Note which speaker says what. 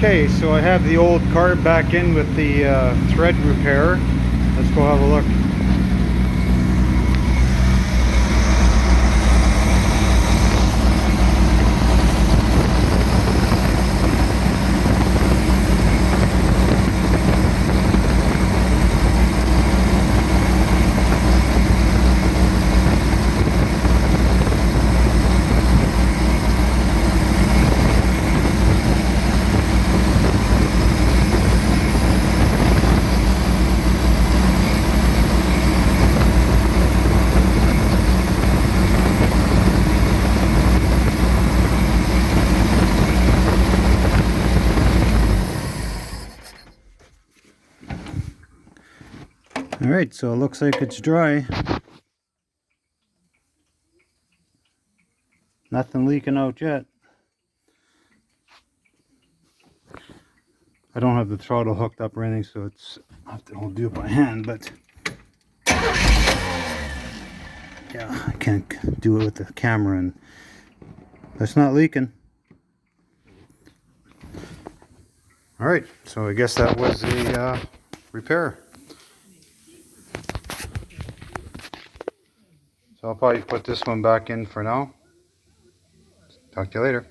Speaker 1: Okay, so I have the old carb back in with the thread repair. Let's go have a look. Alright, so it looks like it's dry. Nothing leaking out yet. I don't have the throttle hooked up or anything, so I'll do it by hand, but yeah, I can't do it with the camera, and that's not leaking. Alright, so I guess that was a repair. So I'll probably put this one back in for now. Talk to you later.